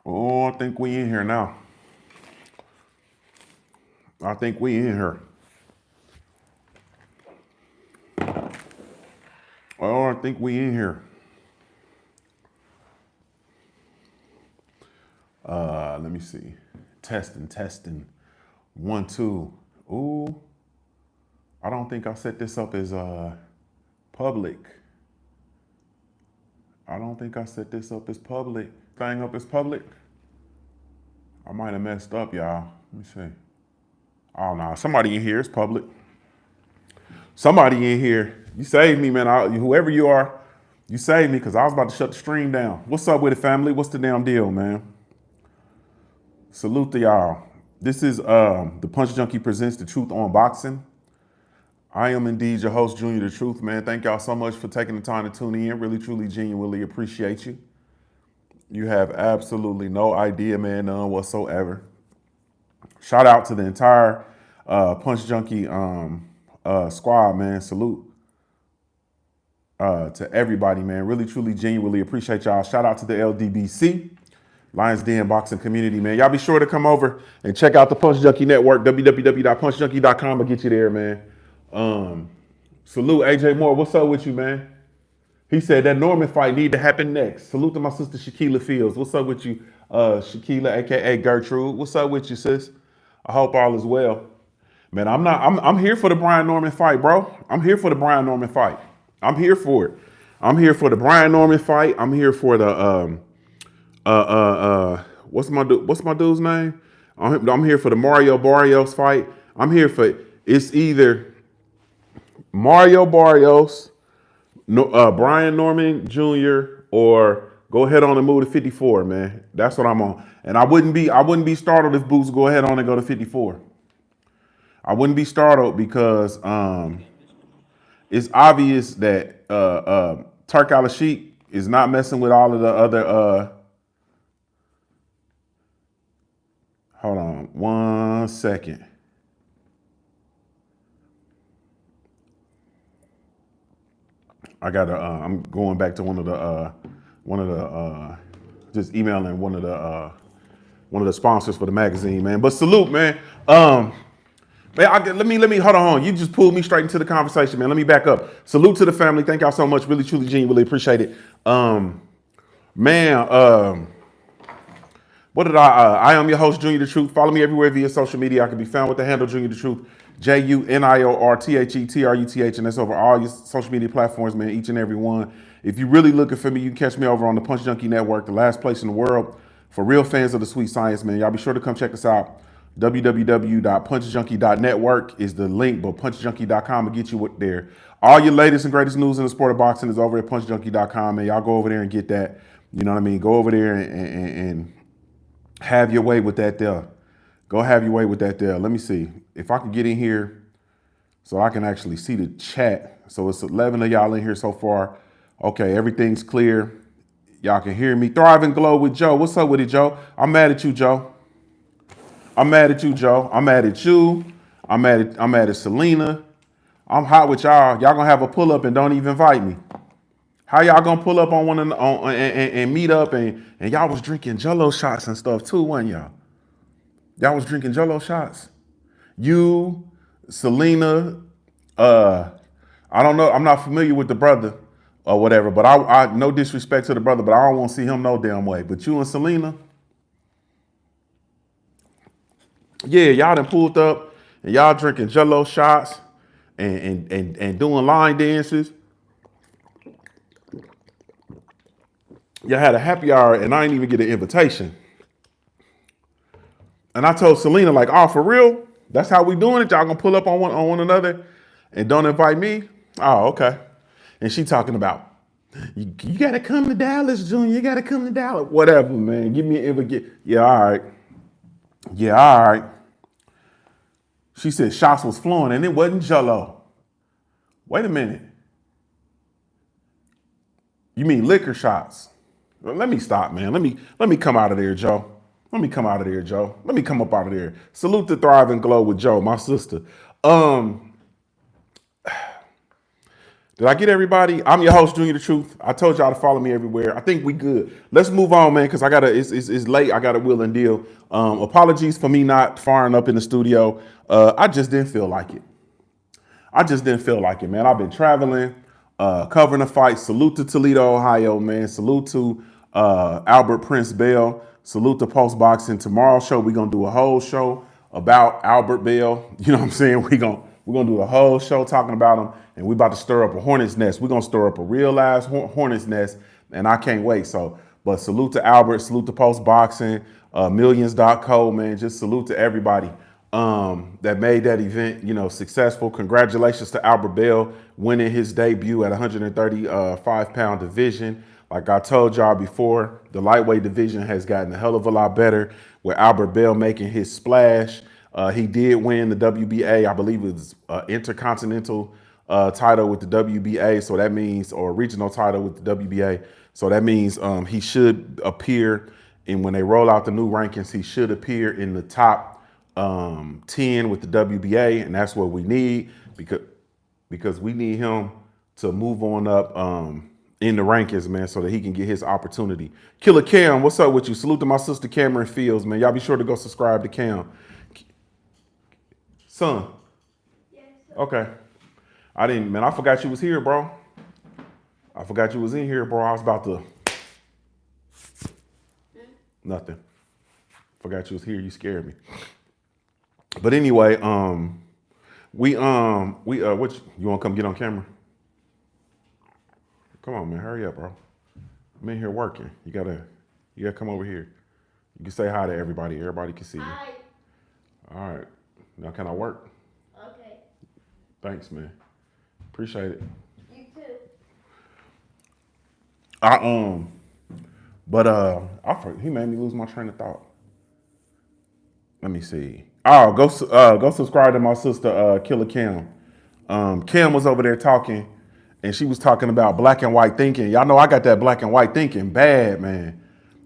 Oh, I think we in here now. I think we in here. Oh, I think we in here. Let me see. Testing. 1, 2. Ooh, I don't think I set this up as public. I don't think I set this up as public. Thing up as public. I might have messed up, y'all. Let me see. Oh no, somebody in here is public. Somebody in here. You saved me, man. Whoever you are, you saved me because I was about to shut the stream down. What's up with it, family? What's the damn deal, man? Salute to y'all. This is the Punch Junkie presents The Truth on Boxing. I am indeed your host, Junior the Truth, man. Thank y'all so much for taking the time to tune in. Really, truly, genuinely appreciate you. You have absolutely no idea, man, none whatsoever. Shout out to the entire Punch Junkie squad, man. Salute to everybody, man. Really, truly, genuinely appreciate y'all. Shout out to the LDBC, Lions Den Boxing Community, man. Y'all be sure to come over and check out the Punch Junkie Network, www.punchjunkie.com. I'll get you there, man. Salute AJ Moore. What's up with you, man? He said that Norman fight need to happen next. Salute to my sister Shaquila Fields. What's up with you, Shaquila, aka Gertrude? What's up with you, sis? I hope all is well. Man, I'm here for the Brian Norman fight, bro. I'm here for the Brian Norman fight. I'm here for it. I'm here for the Brian Norman fight. I'm here for the what's my dude's name? I'm here for the Mario Barrios fight. I'm here for it's either Mario Barrios, Brian Norman Jr. or go ahead on and move to 54, man. That's what I'm on. And I wouldn't be startled if Boots go ahead on and go to 54. I wouldn't be startled because it's obvious that Turk Al-Sheikh is not messing with all of the other. Hold on 1 second. I gotta. I'm going back to one of the just emailing one of the sponsors for the magazine, man. But salute, man. Man, let me hold on. You just pulled me straight into the conversation, man. Let me back up. Salute to the family. Thank y'all so much. Really, truly, genuinely appreciate it. Man, what did I am your host, Junior the Truth. Follow me everywhere via social media. I can be found with the handle Junior the Truth, JuniorTheTruth, and that's over all your social media platforms, man, each and every one. If you're really looking for me, you can catch me over on the Punch Junkie Network, the last place in the world for real fans of the sweet science, man. Y'all be sure to come check us out. www.punchjunkie.network is the link, but punchjunkie.com will get you there. All your latest and greatest news in the sport of boxing is over at punchjunkie.com, and y'all go over there and get that. You know what I mean? Go over there and have your way with that there. Go have your way with that there. Let me see if I can get in here so I can actually see the chat. So it's 11 of y'all in here so far. Okay, everything's clear. Y'all can hear me. Thrive and Glow with Joe. What's up with it, Joe? I'm mad at you, Joe. I'm mad at you, Joe. I'm mad at you. I'm mad at Selena. I'm hot with y'all. Y'all gonna have a pull up and don't even invite me. How y'all gonna pull up on one and meet up and y'all was drinking Jello shots and stuff too, wasn't y'all? Y'all was drinking Jello shots. You, Selena, I don't know. I'm not familiar with the brother or whatever, but I no disrespect to the brother, but I don't want to see him no damn way. But you and Selena, yeah, y'all done pulled up and y'all drinking Jello shots and doing line dances. Y'all had a happy hour and I didn't even get an invitation. And I told Selena, like, oh, for real? That's how we doing it? Y'all gonna pull up on one another and don't invite me? Oh, okay. And she talking about, you gotta come to Dallas, Junior. You gotta come to Dallas. Whatever, man. Give me an invitation. Yeah, all right. Yeah, all right. She said shots was flowing and it wasn't Jello. Wait a minute. You mean liquor shots? Well, let me stop, man. Let me come out of there, Joe. Let me come out of there, Joe. Let me come up out of there. Salute to Thrive and Glow with Joe, my sister. The Did I get everybody? I'm your host, Junior the Truth. I told y'all to follow me everywhere. I think we good. Let's move on, man, because I gotta. It's late. I got a will and deal. Apologies for me not firing up in the studio. I just didn't feel like it. I just didn't feel like it, man. I've been traveling, covering the fight. Salute to Toledo, Ohio, man. Salute to Albert Prince Bell. Salute to Post Boxing. Tomorrow's show, we're gonna do a whole show about Albert Bell. You know what I'm saying? We're gonna do a whole show talking about him, and we about to stir up a hornet's nest. We're gonna stir up a real ass hornet's nest, and I can't wait. So, but salute to Albert, salute to Post Boxing, millions.co, man. Just salute to everybody that made that event, you know, successful. Congratulations to Albert Bell winning his debut at 135-pound division. Like I told y'all before, the lightweight division has gotten a hell of a lot better with Albert Bell making his splash. He did win the WBA, I believe it was intercontinental title with the WBA. So that means, or regional title with the WBA. So that means he should appear, and when they roll out the new rankings, he should appear in the top 10 with the WBA. And that's what we need because we need him to move on up in the rankings, man, so that he can get his opportunity. Killer Cam, what's up with you? Salute to my sister Cameron Fields, man. Y'all be sure to go subscribe to Cam. Son. Yes, sir. Okay. I forgot you was here, bro. I forgot you was in here, bro. I was about to. Nothing. Forgot you was here. You scared me. But anyway, what you want to come get on camera? Come on, man, hurry up, bro. I'm in here working. You gotta come over here. You can say hi to everybody. Everybody can see you. Hi. All right. Now can I work? Okay. Thanks, man. Appreciate it. You too. He made me lose my train of thought. Let me see. Oh, go subscribe to my sister, Killer Cam. Cam was over there talking, and she was talking about black and white thinking. Y'all know I got that black and white thinking bad, man.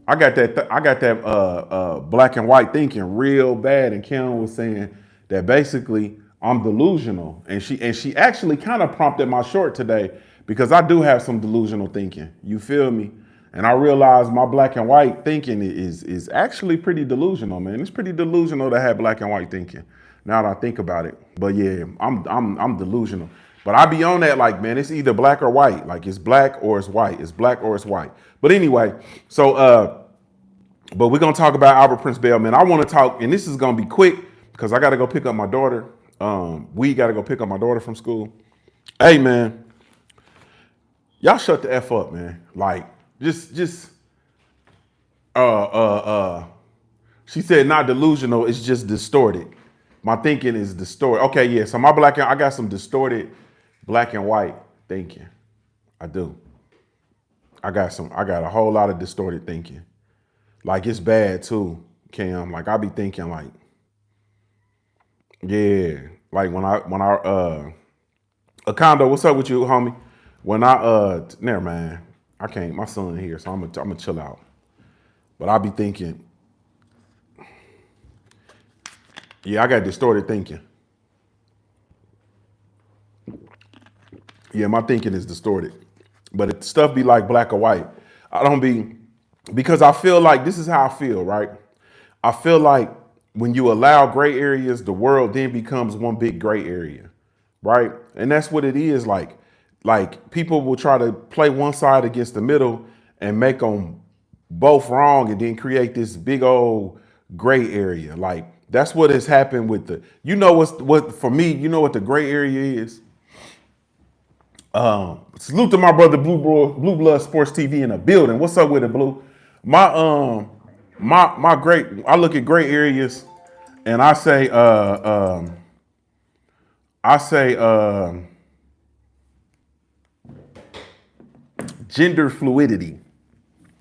I got that black and white thinking real bad. And Cam was saying that basically I'm delusional, and she actually kind of prompted my short today because I do have some delusional thinking. You feel me? And I realized my black and white thinking is actually pretty delusional, man. It's pretty delusional to have black and white thinking. Now that I think about it, but yeah, I'm delusional. But I be on that like, man, it's either black or white. Like it's black or it's white. It's black or it's white. But anyway, so but we're gonna talk about Albert Prince Bell, man. I want to talk, and this is gonna be quick because I gotta go pick up my daughter. We gotta go pick up my daughter from school. Hey, man, y'all shut the F up, man. Like. She said not delusional, it's just distorted. My thinking is distorted. Okay, yeah, so I got some distorted black and white thinking. I do. I got a whole lot of distorted thinking. Like it's bad too, Cam. Like I be thinking like, yeah, like when I Acondo, what's up with you, homie? When never mind. I can't, my son here, so I'm gonna chill out. But I be thinking, yeah, I got distorted thinking. Yeah, my thinking is distorted. But stuff be like black or white. I don't be, because I feel like, this is how I feel, right? I feel like when you allow gray areas, the world then becomes one big gray area, right? And that's what it is like. Like people will try to play one side against the middle and make them both wrong and then create this big old gray area. Like that's what has happened with what for me, you know what the gray area is? Salute to my brother Blue Blood Sports TV in the building. What's up with it, Blue? I look at gray areas and I say gender fluidity.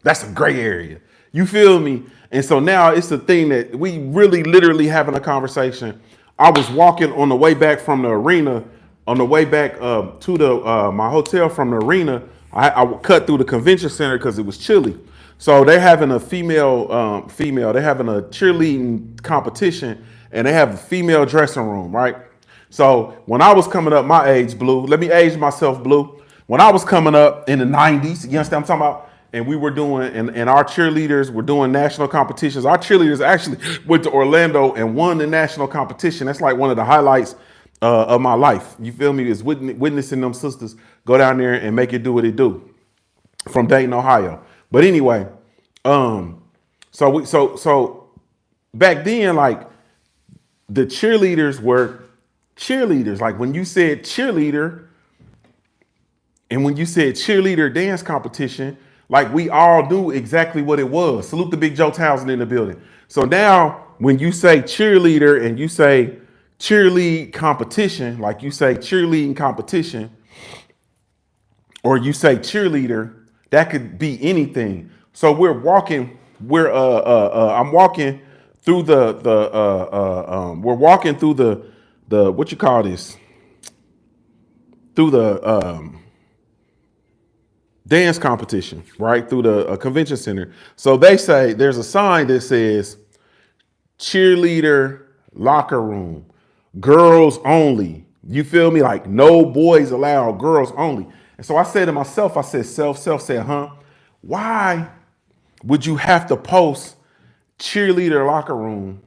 That's a gray area. You feel me? And so now it's the thing that we really literally having a conversation. I was walking on the way back from the arena, on the way back to my hotel from the arena. I cut through the convention center because it was chilly. So they're having a they're having a cheerleading competition, and they have a female dressing room, right? So when I was coming up my age, Blue, let me age myself, Blue. When I was coming up in the 90s, you understand what I'm talking about? And we were doing, and our cheerleaders were doing national competitions. Our cheerleaders actually went to Orlando and won the national competition. That's like one of the highlights of my life. You feel me? Is witnessing them sisters go down there and make it do what it do from Dayton, Ohio. But anyway, so back then, like the cheerleaders were cheerleaders. Like when you said cheerleader, and when you said cheerleader dance competition, like we all knew exactly what it was. Salute the big Joe Townsend in the building. So now when you say cheerleader and you say cheerlead competition, like you say cheerleading competition, or you say cheerleader, that could be anything. So I'm walking through we're walking through the what you call this? Through the dance competition, right? Through the convention center. So they say there's a sign that says cheerleader locker room, girls only. You feel me? Like no boys allowed, girls only. And so I said to myself, I said, self said, why would you have to post cheerleader locker room,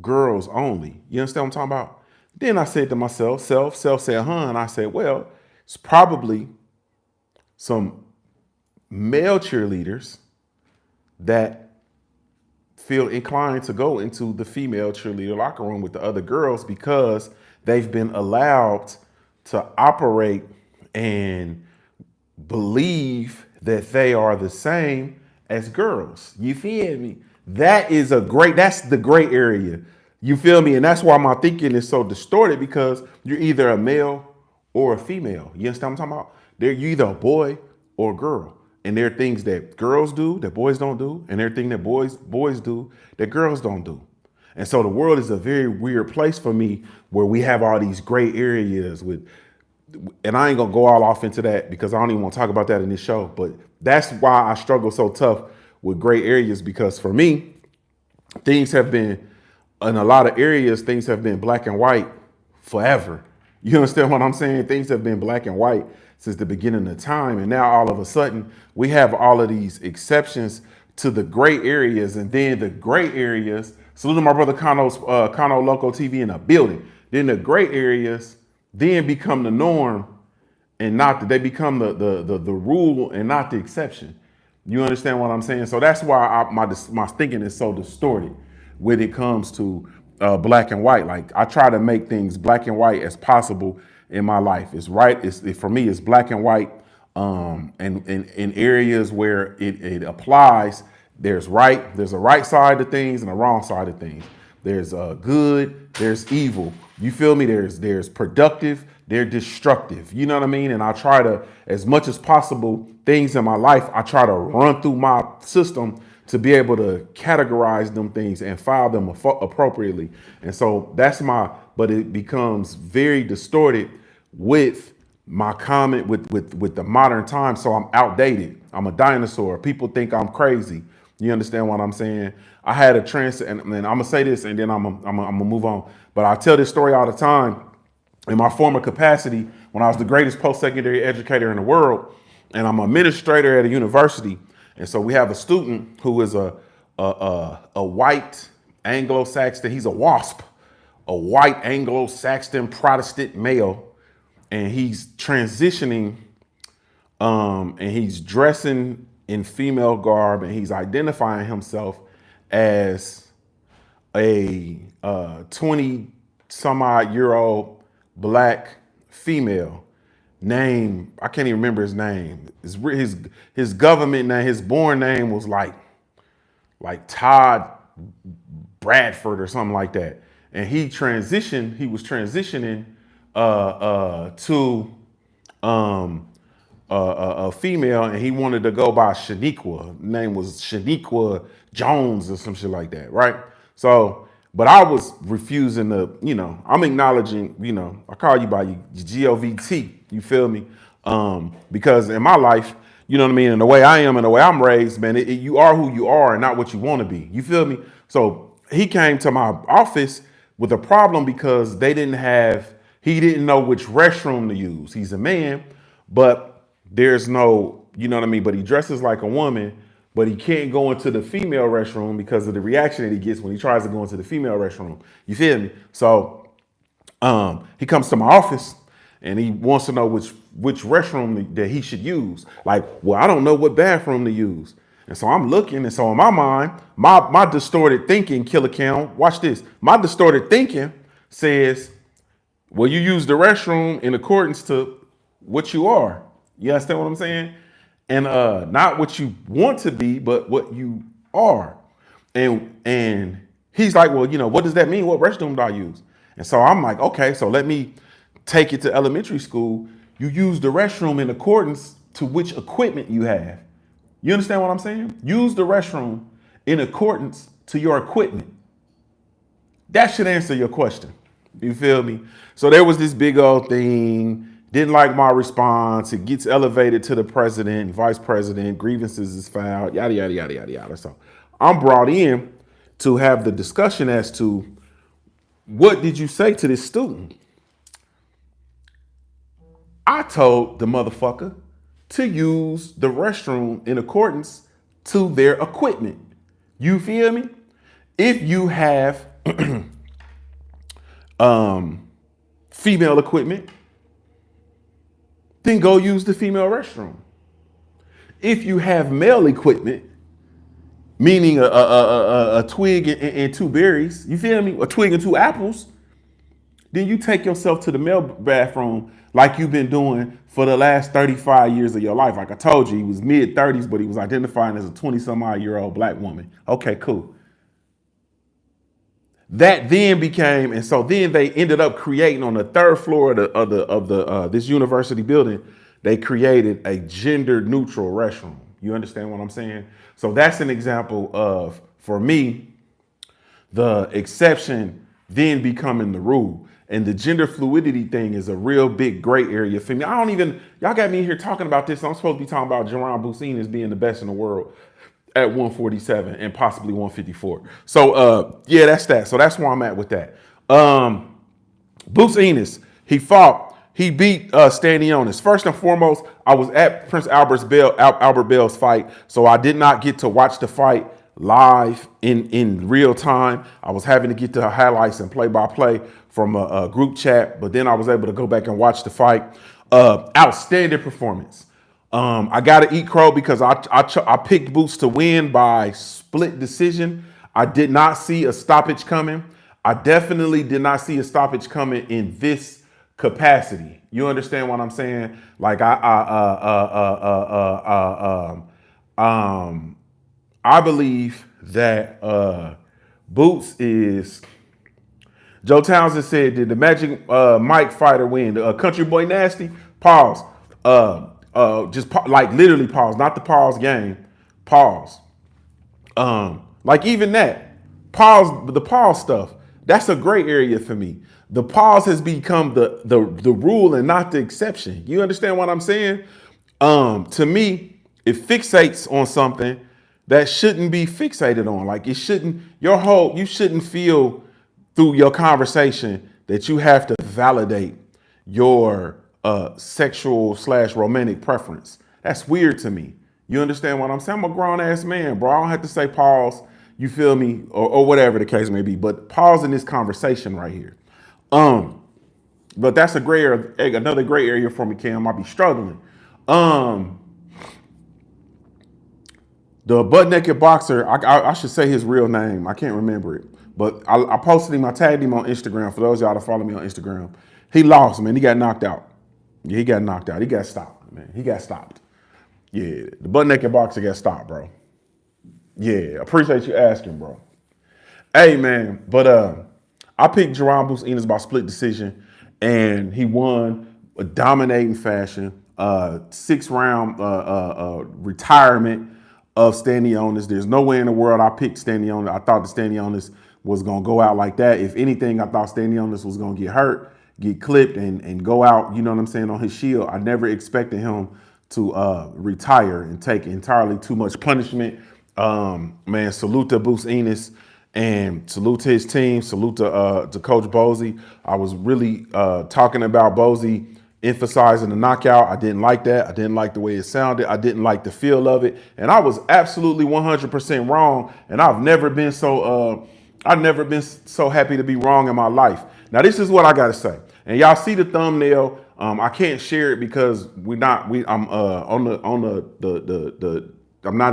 girls only? You understand what I'm talking about? Then I said to myself, self said, and I said, well, it's probably some male cheerleaders that feel inclined to go into the female cheerleader locker room with the other girls because they've been allowed to operate and believe that they are the same as girls. You feel me? That's the gray area. You feel me? And that's why my thinking is so distorted, because you're either a male or a female. You understand what I'm talking about? You're either a boy or a girl. And there are things that girls do that boys don't do. And there are things that boys do that girls don't do. And so the world is a very weird place for me, where we have all these gray areas and I ain't gonna go all off into that because I don't even want to talk about that in this show. But that's why I struggle so tough with gray areas, because for me, things have been, in a lot of areas, things have been black and white forever. You understand what I'm saying? Things have been black and white since the beginning of time. And now all of a sudden we have all of these exceptions to the gray areas. And then the gray areas, salute to my brother Kano Loco TV in the building. Then the gray areas then become the norm, and they become the rule and not the exception. You understand what I'm saying? So that's why my thinking is so distorted when it comes to black and white. Like I try to make things black and white as possible in my life. It's right. For me, it's black and white. And in areas where it applies, there's a right side of things and a wrong side of things. There's good, there's evil. You feel me? There's productive, they're destructive. You know what I mean? And I try to, as much as possible, things in my life, I try to run through my system to be able to categorize them things and file them appropriately. And so but it becomes very distorted with my comment with the modern time. So I'm outdated. I'm a dinosaur. People think I'm crazy. You understand what I'm saying? I had a and I'm gonna say this and then I'm gonna move on. But I tell this story all the time. In my former capacity, when I was the greatest post-secondary educator in the world, and I'm an administrator at a university. And so we have a student who is a white Anglo-Saxon. He's a WASP, a white Anglo-Saxon Protestant male, and he's transitioning, and he's dressing in female garb, and he's identifying himself as a 20 some odd year old black female name. I can't even remember his name. His government name, his born name was like Todd Bradford or something like that. And he was transitioning to a female, and he wanted to go by Shaniqua. Name was Shaniqua Jones or some shit like that, right? So, but I was refusing to, I'm acknowledging, I call you by your GOVT, you feel me? Because in my life, you know what I mean, and the way I am and the way I'm raised, man, you are who you are and not what you want to be. You feel me? So he came to my office with a problem because he didn't know which restroom to use. He's a man, but there's no, you know what I mean? But he dresses like a woman, but he can't go into the female restroom because of the reaction that he gets when he tries to go into the female restroom. You feel me? So he comes to my office and he wants to know which restroom that he should use. Like, well, I don't know what bathroom to use. And so I'm looking, and so in my mind, my distorted thinking, Killer Cam, watch this. My distorted thinking says, well, you use the restroom in accordance to what you are. You understand what I'm saying? And not what you want to be, but what you are. And he's like, well, you know, what does that mean? What restroom do I use? And so I'm like, okay, so let me take it to elementary school. You use the restroom in accordance to which equipment you have. You understand what I'm saying? Use the restroom in accordance to your equipment. That should answer your question. You feel me? So there was this big old thing. Didn't like my response. It gets elevated to the president, vice president. Grievances is filed. Yada yada yada yada yada. So I'm brought in to have the discussion as to what did you say to this student? I told the motherfucker to use the restroom in accordance to their equipment. You feel me? If you have female equipment, then go use the female restroom. If you have male equipment, meaning a twig and two berries, you feel me? A twig and two apples, then you take yourself to the male bathroom like you've been doing for the last 35 years of your life. Like I told you, he was mid-30s, but he was identifying as a 20-some-odd-year-old black woman. Okay, cool. That then became, and so then they ended up creating on the third floor of this university building, they created a gender neutral restroom. You understand what I'm saying? So that's an example of, for me, the exception then becoming the rule. And the gender fluidity thing is a real big gray area for me. Y'all got me here talking about this. I'm supposed to be talking about Jaron as being the best in the world at 147 and possibly 154. So yeah, that's that. So that's where I'm at with that. Ennis, he fought. He beat Stanionis. First and foremost, I was at Prince Albert Bell's fight, so I did not get to watch the fight live in real time. I was having to get the highlights and play-by-play from a group chat, but then I was able to go back and watch the fight. Outstanding performance. I got to eat crow because I picked Boots to win by split decision. I did not see a stoppage coming. I definitely did not see a stoppage coming in this capacity. You understand what I'm saying? Like I believe that Boots is. Joe Townsend said, did the Magic Mike fighter win? Country Boy Nasty? Pause. Like literally pause, not the pause game. Pause. Like even that. Pause, the pause stuff. That's a gray area for me. The pause has become the rule and not the exception. You understand what I'm saying? To me, it fixates on something that shouldn't be fixated on. Like it shouldn't, you shouldn't feel through your conversation that you have to validate your sexual/romantic preference. That's weird to me. You understand what I'm saying? I'm a grown ass man, bro. I don't have to say pause. You feel me? Or whatever the case may be. But pause in this conversation right here. But that's a gray area, another gray area for me, Cam. I'll be struggling. The butt naked boxer, I should say his real name. I can't remember it. But I posted him, I tagged him on Instagram. For those of y'all that follow me on Instagram. He lost, man. He got knocked out. Yeah, he got knocked out. He got stopped, man. He got stopped. Yeah, the butt naked boxer got stopped, bro. Yeah, appreciate you asking, bro. Hey, man, but I picked Jaron Ennis by split decision, and he won a dominating fashion. 6-round retirement of Stanionis. There's no way in the world I picked Stanionis. I thought the Stanionis was going to go out like that. If anything, I thought Stanionis was going to get hurt, get clipped, and go out, you know what I'm saying, on his shield. I never expected him to retire and take entirely too much punishment. Man, salute to Boots Ennis and salute to his team. Salute to Coach Bozy. I was really talking about Bozy emphasizing the knockout. I didn't like that. I didn't like the way it sounded. I didn't like the feel of it. And I was absolutely 100% wrong. And I've never been so happy to be wrong in my life. Now, this is what I got to say. And y'all see the thumbnail. I can't share it because I'm not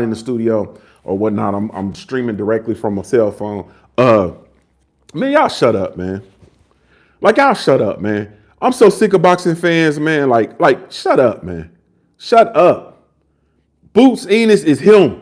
in the studio or whatnot. I'm streaming directly from my cell phone. Man, y'all shut up, man. Like, y'all shut up, man. I'm so sick of boxing fans, man. Like, shut up, man. Shut up. Boots Ennis is him.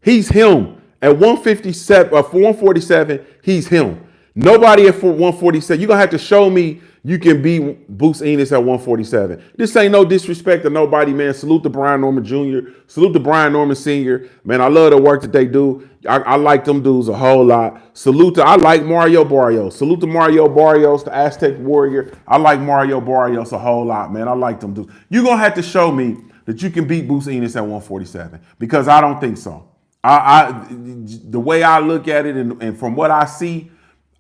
He's him. At 157, for 147, he's him. Nobody at 147. You're going to have to show me you can beat Boots Ennis at 147. This ain't no disrespect to nobody, man. Salute to Brian Norman Jr. Salute to Brian Norman Sr. Man, I love the work that they do. I like them dudes a whole lot. I like Mario Barrios. Salute to Mario Barrios, the Aztec Warrior. I like Mario Barrios a whole lot, man. I like them dudes. You're going to have to show me that you can beat Boots Ennis at 147 because I don't think so. The way I look at it and from what I see,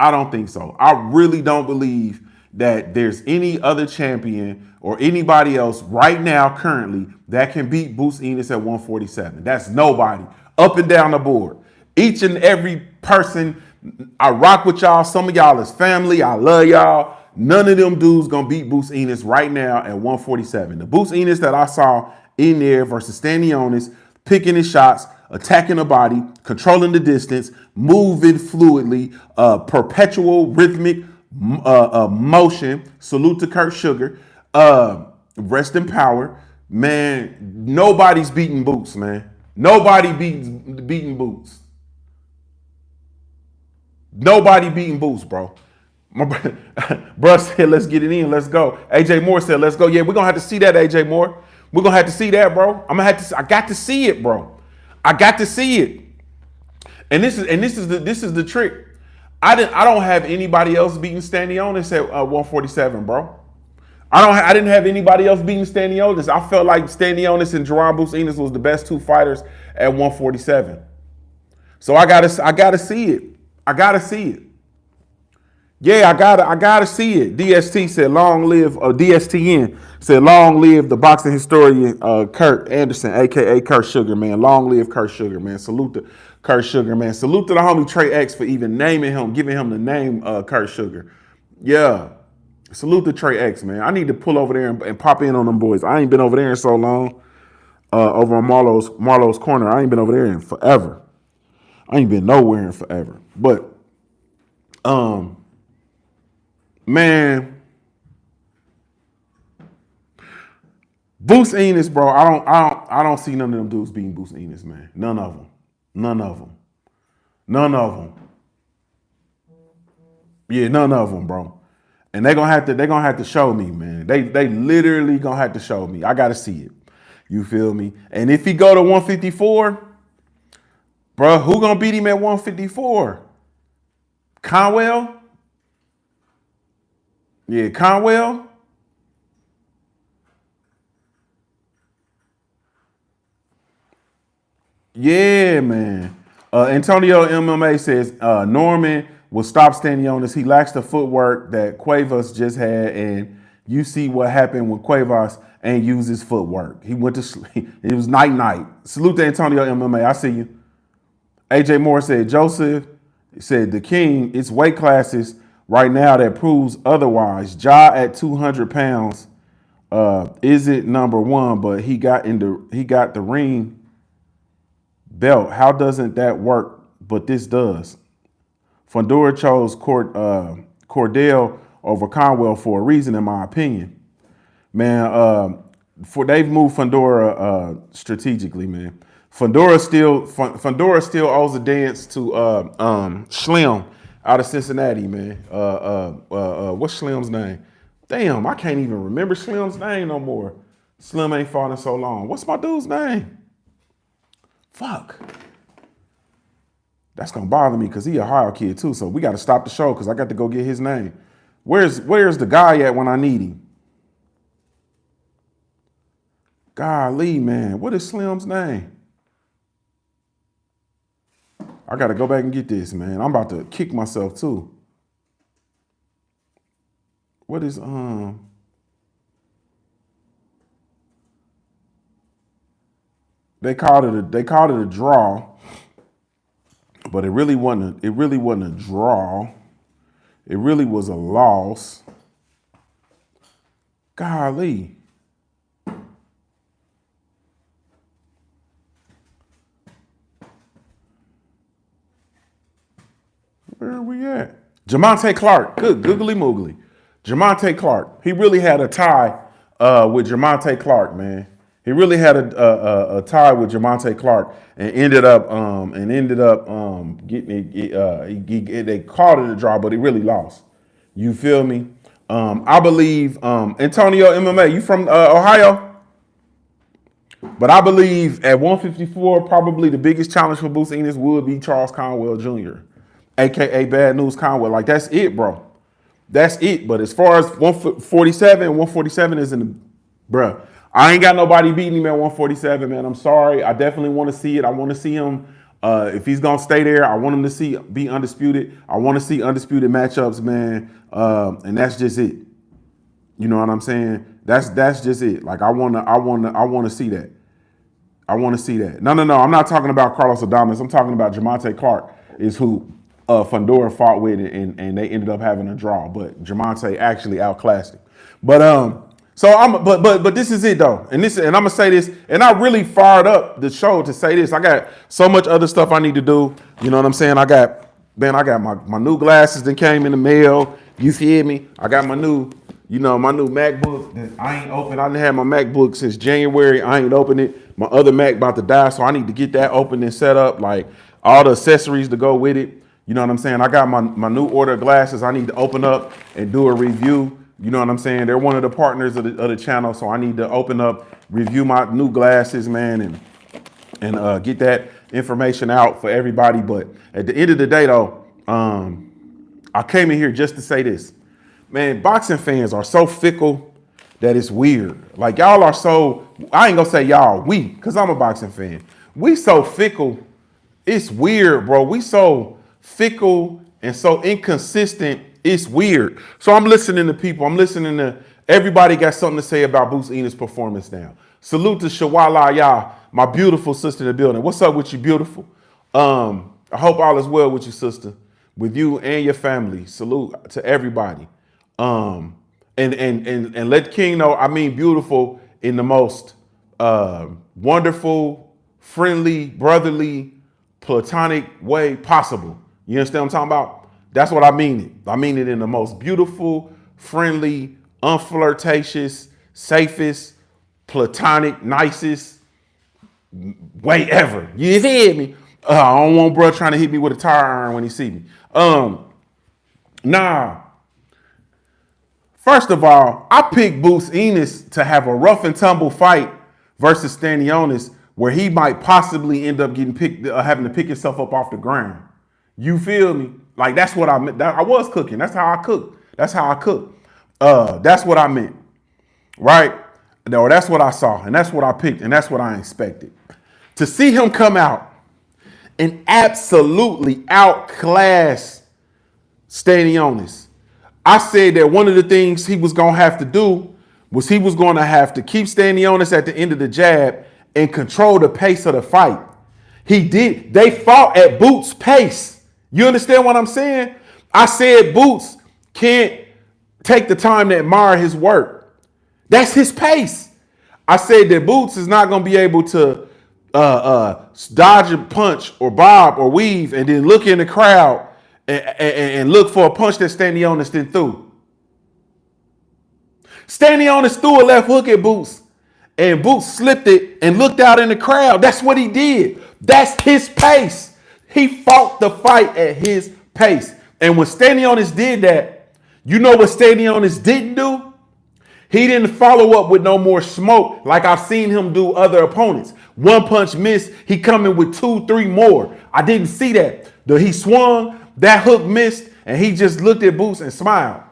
I don't think so. I really don't believe that there's any other champion or anybody else right now currently that can beat Boots Ennis at 147. That's nobody. Up and down the board. Each and every person, I rock with y'all. Some of y'all is family. I love y'all. None of them dudes gonna beat Boots Ennis right now at 147. The Boots Ennis that I saw in there versus Stanionis, picking his shots, attacking the body, controlling the distance, moving fluidly, perpetual rhythmic motion. Salute to Kurt Sugar. Rest in power. Man, nobody's beating Boots, man. Nobody beating Boots. Nobody beating Boots, bro. My bro said, let's get it in. Let's go. AJ Moore said, let's go. Yeah, we're going to have to see that, AJ Moore. We're going to have to see that, bro. I got to see it, bro. I got to see it. And this is the trick. I don't have anybody else beating Stanionis at 147, bro. I didn't have anybody else beating Stanionis. I felt like Stanionis and Jaron Boots Ennis was the best two fighters at 147. So I gotta see it. I gotta see it. Yeah, I gotta see it. DST said long live, DSTN said long live the boxing historian Kurt Anderson, aka Kurt Sugar, man. Long live Kurt Sugar, man. Salute to Kurt Sugar, man. Salute to the homie Trey X for even naming him, giving him the name Kurt Sugar. Yeah. Salute to Trey X, man. I need to pull over there and pop in on them boys. I ain't been over there in so long. Over on Marlowe's Corner. I ain't been over there in forever. I ain't been nowhere in forever. But man, Boots Ennis, bro. I don't see none of them dudes beating Boots Ennis, man. None of them. Yeah, none of them, bro. And they're gonna have to show me, man. They literally gonna have to show me. I gotta see it. You feel me? And if he go to 154, bro, who gonna beat him at 154? Conwell? Yeah, Conwell. Yeah, man. Antonio MMA says Norman will stop Stanionis. He lacks the footwork that Cuevas just had, and you see what happened when Cuevas ain't used his footwork. He went to sleep. It was night. Salute to Antonio MMA. I see you. AJ Moore said Joseph said the king. It's weight classes right now that proves otherwise. Ja at 200 pounds isn't number one, but he got the ring belt. How doesn't that work? But this does. Fundora chose Cordell over Conwell for a reason, in my opinion. Man, they've moved Fundora strategically, man. Fundora still owes a dance to Slim out of Cincinnati, man. What's Slim's name? Damn, I can't even remember Slim's name no more. Slim ain't fought in so long. What's my dude's name? Fuck. That's gonna bother me because he a Ohio kid too. So we got to stop the show because I got to go get his name. Where's the guy at when I need him? Golly, man, what is Slim's name? I got to go back and get this, man. I'm about to kick myself too. What is They called it a draw, but it really wasn't. It really wasn't a draw. It really was a loss. Golly. Where are we at? Jamonte Clark. Good googly moogly. Jamonte Clark. He really had a tie with Jamonte Clark, man. He really had a tie with Jamonte Clark and ended up getting it. They called it a draw, but he really lost. You feel me? I believe Antonio MMA. You from Ohio? But I believe at 154, probably the biggest challenge for Boots Ennis would be Charles Conwell Jr., aka Bad News Conwell. Like that's it, bro. That's it. But as far as 147 is in the, bruh. I ain't got nobody beating him at 147, man. I'm sorry. I definitely want to see it. I want to see him. If he's gonna stay there, I want him to be undisputed. I want to see undisputed matchups, man. And that's just it. You know what I'm saying? That's just it. Like I want to see that. I want to see that. No. I'm not talking about Carlos Adames. I'm talking about Jamonte Clark is who Fundora fought with, and they ended up having a draw. But Jamonte actually outclassed him. But but this is it though, and I'm gonna say this, and I really fired up the show to say this. I got so much other stuff I need to do. You know what I'm saying? I got my new glasses that came in the mail. You feel me? I got my new MacBook that I ain't open. I didn't have my MacBook since January. I ain't opened it. My other Mac about to die, so I need to get that open and set up, like all the accessories to go with it. You know what I'm saying? I got my new order of glasses I need to open up and do a review. You know what I'm saying? They're one of the partners of the channel, so I need to open up, review my new glasses, man, and get that information out for everybody. But at the end of the day, though, I came in here just to say this. Man, boxing fans are so fickle that it's weird. Like y'all are so, I ain't gonna say y'all, we, because I'm a boxing fan. We so fickle, it's weird, bro. We so fickle and so inconsistent. It's weird. So I'm listening to people. I'm listening to everybody got something to say about Boots Ennis' performance now. Salute to Shawala Ya, my beautiful sister in the building. What's up with you, beautiful? I hope all is well with you, sister, with you and your family. Salute to everybody. And let King know I mean beautiful in the most wonderful, friendly, brotherly, platonic way possible. You understand what I'm talking about? That's what I mean it. I mean it in the most beautiful, friendly, unflirtatious, safest, platonic, nicest way ever. You hear me? I don't want bro trying to hit me with a tire iron when he see me. Nah. First of all, I picked Boots Ennis to have a rough and tumble fight versus Stanionis, where he might possibly end up getting having to pick himself up off the ground. You feel me? Like that's what I meant. I was cooking. That's how I cook. That's how I cook. That's what I meant. Right? No, that's what I saw, and that's what I picked, and that's what I expected. To see him come out and absolutely outclass Stanionis. I said that one of the things he was going to have to do was he was going to have to keep Stanionis at the end of the jab and control the pace of the fight. He did. They fought at Boots' pace. You understand what I'm saying? I said Boots can't take the time to admire his work. That's his pace. I said that Boots is not going to be able to dodge a punch or bob or weave and then look in the crowd and look for a punch that Stanionis then threw. Stanionis threw a left hook at Boots, and Boots slipped it and looked out in the crowd. That's what he did. That's his pace. He fought the fight at his pace. And when Stanionis did that, you know what Stanionis didn't do? He didn't follow up with no more smoke like I've seen him do other opponents. One punch missed, he coming with 2, 3 more. I didn't see that. He swung, that hook missed, and he just looked at Boots and smiled.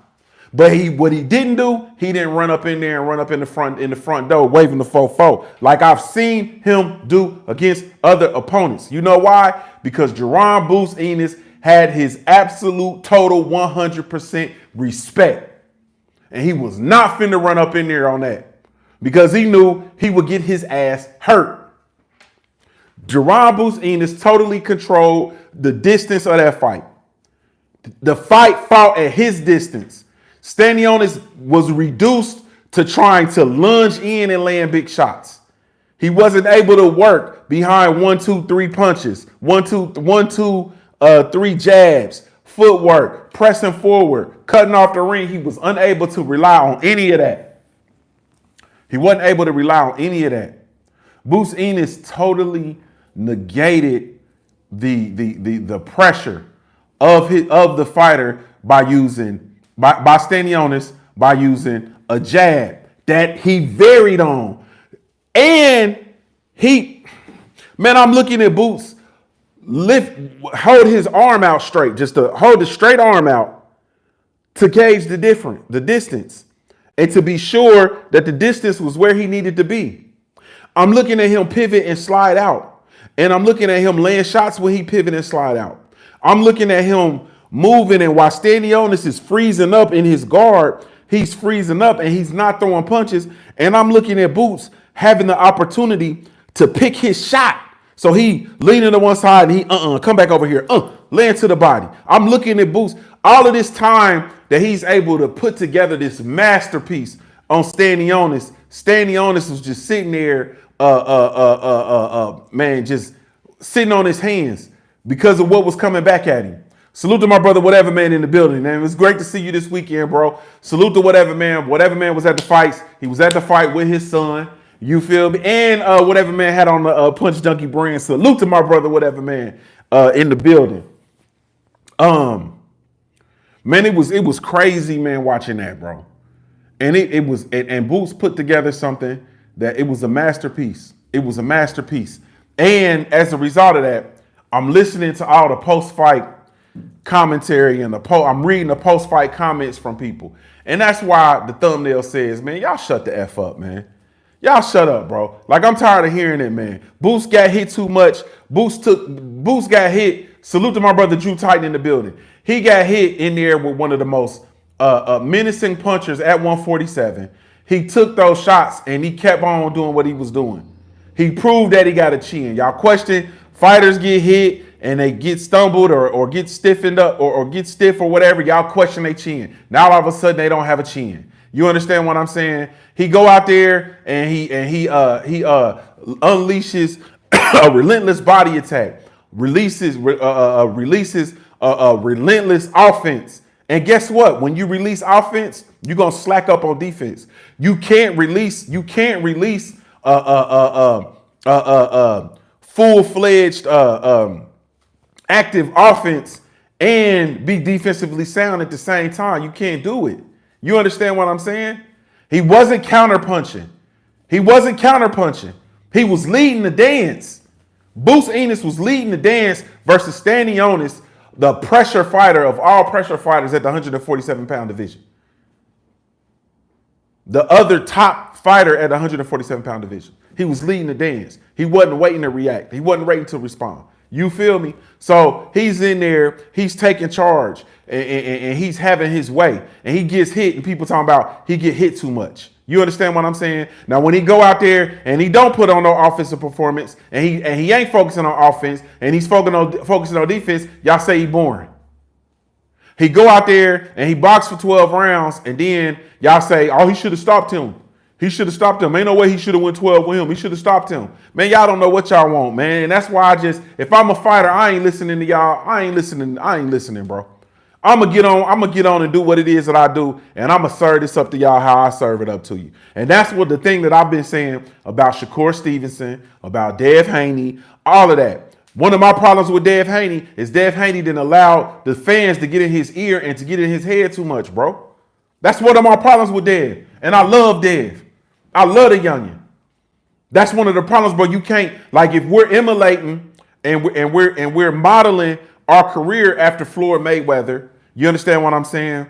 But what he didn't do, he didn't run up in there and run up in the front door waving the 4-4 like I've seen him do against other opponents. You know why? Because Jaron Boots Ennis had his absolute total 100% respect. And he was not finna run up in there on that because he knew he would get his ass hurt. Jaron Boots Ennis totally controlled the distance of that fight. The fight fought at his distance. Stanionis was reduced to trying to lunge in and land big shots. He wasn't able to work behind 1, 2, 3 punches, 1, 2, 3 jabs, footwork, pressing forward, cutting off the ring. He was unable to rely on any of that. He wasn't able to rely on any of that. Boots Ennis totally negated the pressure of the fighter by Stanionis by using a jab that he varied on. And I'm looking at Boots hold his arm out straight, just to hold the straight arm out to gauge the distance, and to be sure that the distance was where he needed to be. I'm looking at him pivot and slide out, and I'm looking at him laying shots when he pivot and slide out. I'm looking at him moving, and while Stanionis is freezing up in his guard, he's freezing up and he's not throwing punches. And I'm looking at Boots having the opportunity to pick his shot. So he leaning to one side and he come back over here, land to the body. I'm looking at Boots all of this time that he's able to put together this masterpiece on Stanionis. Stanionis was just sitting there, just sitting on his hands because of what was coming back at him. Salute to my brother, Whatever Man, in the building, man. It was great to see you this weekend, bro. Salute to Whatever Man. Whatever Man was at the fights. He was at the fight with his son. You feel me? And Whatever Man had on the Punch Junkie brand. Salute to my brother, Whatever Man, in the building. Man, it was crazy, man, watching that, bro. And and Boots put together something that it was a masterpiece. It was a masterpiece. And as a result of that, I'm listening to all the post-fight commentary and I'm reading the post-fight comments from people. And that's why the thumbnail says, man, y'all shut the F up, man. Y'all shut up, bro. Like, I'm tired of hearing it, man. Boots got hit too much. Boots got hit. Salute to my brother Drew Titan in the building. He got hit in there with one of the most menacing punchers at 147. He took those shots and he kept on doing what he was doing. He proved that he got a chin. Y'all question fighters get hit and they get stumbled or get stiffened up or get stiff or whatever. Y'all question their chin. Now all of a sudden they don't have a chin. You understand what I'm saying? He go out there and he unleashes a relentless body attack, releases a relentless offense. And guess what? When you release offense, you're gonna slack up on defense. You can't release full-fledged active offense and be defensively sound at the same time. You can't do it. You understand what I'm saying? He wasn't counterpunching. He was leading the dance. Boots Ennis was leading the dance versus Stanionis, the pressure fighter of all pressure fighters at the 147-pound division. The other top fighter at the 147-pound division. He was leading the dance. He wasn't waiting to react. He wasn't waiting to respond. You feel me? So he's in there, he's taking charge, and he's having his way. And he gets hit, and people talking about he get hit too much. You understand what I'm saying? Now, when he go out there and he don't put on no offensive performance, and he ain't focusing on offense, and he's focusing on defense, y'all say he boring. He go out there and he boxed for 12 rounds, and then y'all say, oh, he should have stopped him. He should have stopped him. Ain't no way he should have went 12 with him. He should have stopped him. Man, y'all don't know what y'all want, man. And that's why if I'm a fighter, I ain't listening to y'all. I ain't listening, bro. I'm gonna get on and do what it is that I do, and I'm gonna serve this up to y'all how I serve it up to you. And that's what the thing that I've been saying about Shakur Stevenson, about Dev Haney, all of that. One of my problems with Dev Haney is Dev Haney didn't allow the fans to get in his ear and to get in his head too much, bro. That's one of my problems with Dev. And I love Dev. I love the youngin. That's one of the problems, bro. You can't, like, if we're emulating and we're modeling our career after Floyd Mayweather, you understand what I'm saying?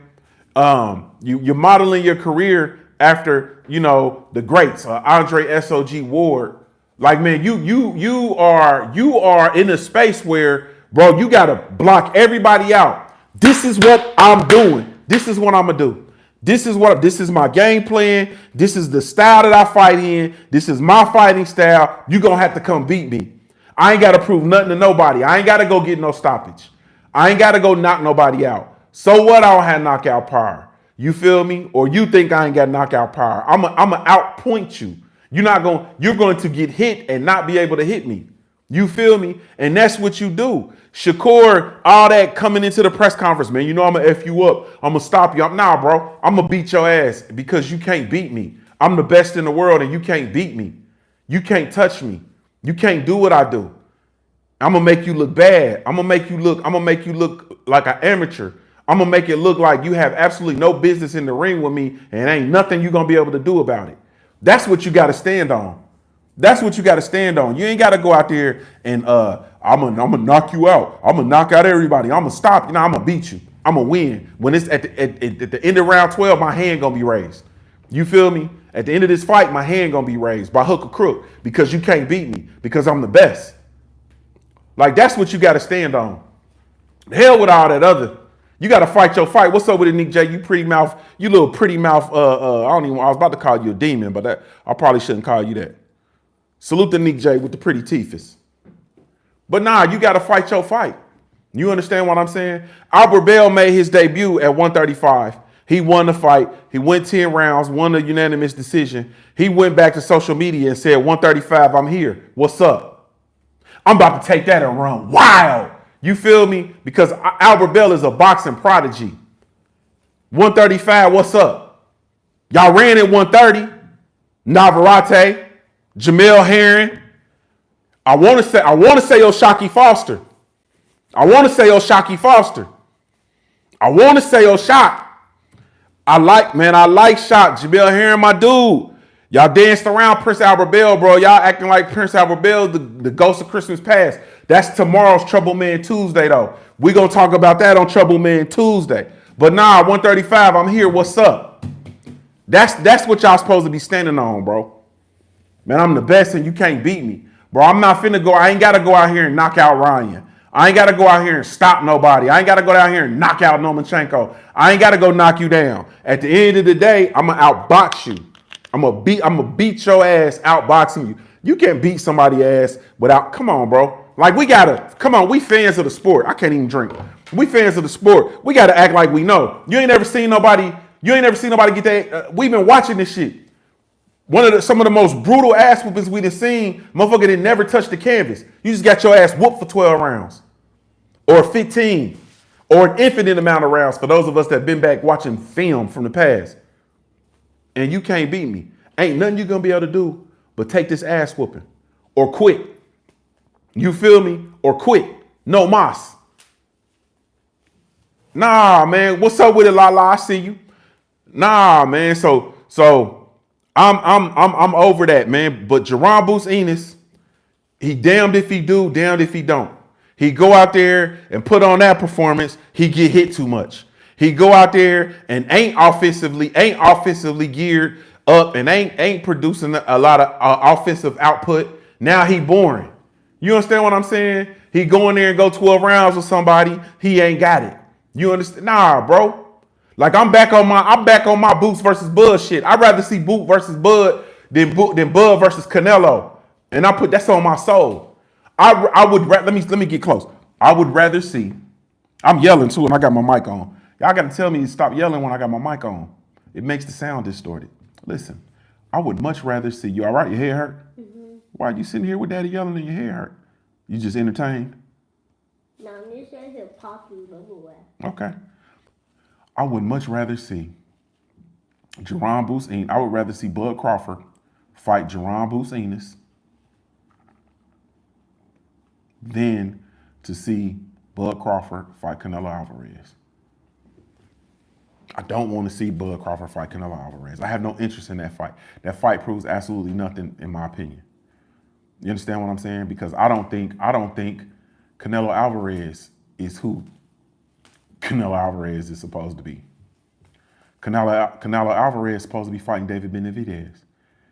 You're modeling your career after, the greats, Andre S.O.G. Ward. Like, man, you are in a space where, bro, you gotta block everybody out. This is what I'm doing. This is what I'm gonna do. This is my game plan. This is the style that I fight in. This is my fighting style. You're gonna have to come beat me. I ain't got to prove nothing to nobody. I ain't got to go get no stoppage. I ain't got to go knock nobody out. So what? I don't have knockout power. You feel me? Or you think I ain't got knockout power? I'm a outpoint you. You're going to get hit and not be able to hit me. You feel me? And that's what you do. Shakur, all that coming into the press conference, man. You know I'm gonna F you up. I'm gonna stop you. Nah, bro. I'm gonna beat your ass because you can't beat me. I'm the best in the world and you can't beat me. You can't touch me. You can't do what I do. I'm gonna make you look bad. I'm gonna make you look like an amateur. I'm gonna make it look like you have absolutely no business in the ring with me and ain't nothing you're gonna be able to do about it. That's what you gotta stand on. That's what you got to stand on. You ain't got to go out there and I'm gonna knock you out. I'm gonna knock out everybody. I'm gonna stop. I'm gonna beat you. I'm gonna win. When it's at the end of round 12, my hand gonna be raised. You feel me? At the end of this fight, my hand gonna be raised by hook or crook because you can't beat me because I'm the best. Like that's what you got to stand on. Hell with all that other. You got to fight your fight. What's up with it, Nick J? You pretty mouth. You little pretty mouth. I was about to call you a demon, but I probably shouldn't call you that. Salute to Nick J with the pretty teethus. But nah, you got to fight your fight. You understand what I'm saying? Albert Bell made his debut at 135. He won the fight. He went 10 rounds, won a unanimous decision. He went back to social media and said, 135, I'm here. What's up? I'm about to take that and run wild. You feel me? Because Albert Bell is a boxing prodigy. 135, what's up? Y'all ran at 130. Navarrete. Jamel Herring. I want to say Oshaki Foster. I want to say Oshak. I like Shot. Jamel Herring, my dude. Y'all danced around Prince Albert Bell, bro. Y'all acting like Prince Albert Bell, the ghost of Christmas past. That's tomorrow's Trouble Man Tuesday, though. We're going to talk about that on Trouble Man Tuesday. But nah, 135, I'm here. What's up? That's what y'all supposed to be standing on, bro. Man, I'm the best and you can't beat me. Bro, I'm not finna go. I ain't got to go out here and knock out Ryan. I ain't got to go out here and stop nobody. I ain't got to go out here and knock out Lomachenko. I ain't got to go knock you down. At the end of the day, I'm going to outbox you. I'm going to beat your ass outboxing you. You can't beat somebody's ass without, come on, bro. Like we fans of the sport. I can't even drink. We fans of the sport. We got to act like we know. You ain't never seen nobody get that. We've been watching this shit. Some of the most brutal ass whoopings we done seen, motherfucker didn't never touch the canvas. You just got your ass whooped for 12 rounds. Or 15. Or an infinite amount of rounds for those of us that been back watching film from the past. And you can't beat me. Ain't nothing you gonna be able to do but take this ass whooping. Or quit. You feel me? Or quit. No mas. Nah, man. What's up with it, Lala? I see you. Nah, man. So I'm over that, man. But Jaron Boots Ennis, he damned if he do, damned if he don't. He go out there and put on that performance, he get hit too much. He go out there and ain't offensively geared up and ain't producing a lot of offensive output. Now he boring. You understand what I'm saying? He go in there and go 12 rounds with somebody, he ain't got it. You understand? Nah, bro. Like I'm back on my Boots versus Bud shit. I'd rather see Boot versus Bud than Bud versus Canelo. And that's on my soul. Let me get close. I would rather see. I'm yelling too, and I got my mic on. Y'all gotta tell me to stop yelling when I got my mic on. It makes the sound distorted. Listen, I would much rather see you. All right, your hair hurt? Mm-hmm. Why are you sitting here with daddy yelling and your hair hurt? You just entertained? No, I'm just trying to pop you everywhere. Okay. I would much rather see Jaron Boots Ennis. I would rather see Bud Crawford fight Jaron Boots Ennis than to see Bud Crawford fight Canelo Alvarez. I don't want to see Bud Crawford fight Canelo Alvarez. I have no interest in that fight. That fight proves absolutely nothing, in my opinion. You understand what I'm saying? Because I don't think Canelo Alvarez is who Canelo Alvarez is supposed to be. Canelo Alvarez is supposed to be fighting David Benavidez.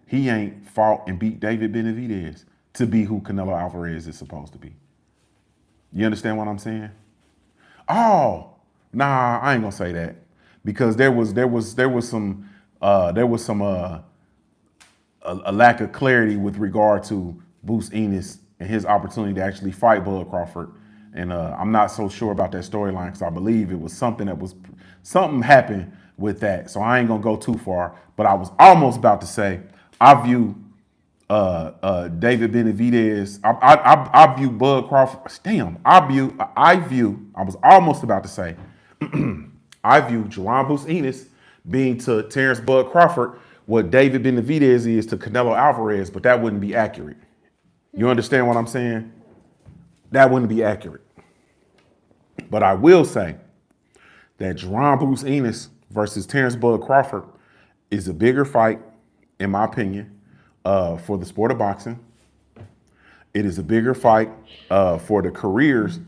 He ain't fought and beat David Benavidez to be who Canelo Alvarez is supposed to be. You understand what I'm saying? Oh, nah, I ain't gonna say that because there was some a lack of clarity with regard to Boots Ennis and his opportunity to actually fight Bud Crawford. And I'm not so sure about that storyline because I believe it was something happened with that. So I ain't gonna go too far. But I was almost about to say I view David Benavidez. I view Bud Crawford. Damn, I was almost about to say I view Jaron Bruce Ennis being to Terrence Bud Crawford what David Benavidez is to Canelo Alvarez, but that wouldn't be accurate. You understand what I'm saying? That wouldn't be accurate. But I will say that Jaron Bruce Ennis versus Terrence Bud Crawford is a bigger fight, in my opinion, for the sport of boxing. It is a bigger fight for the careers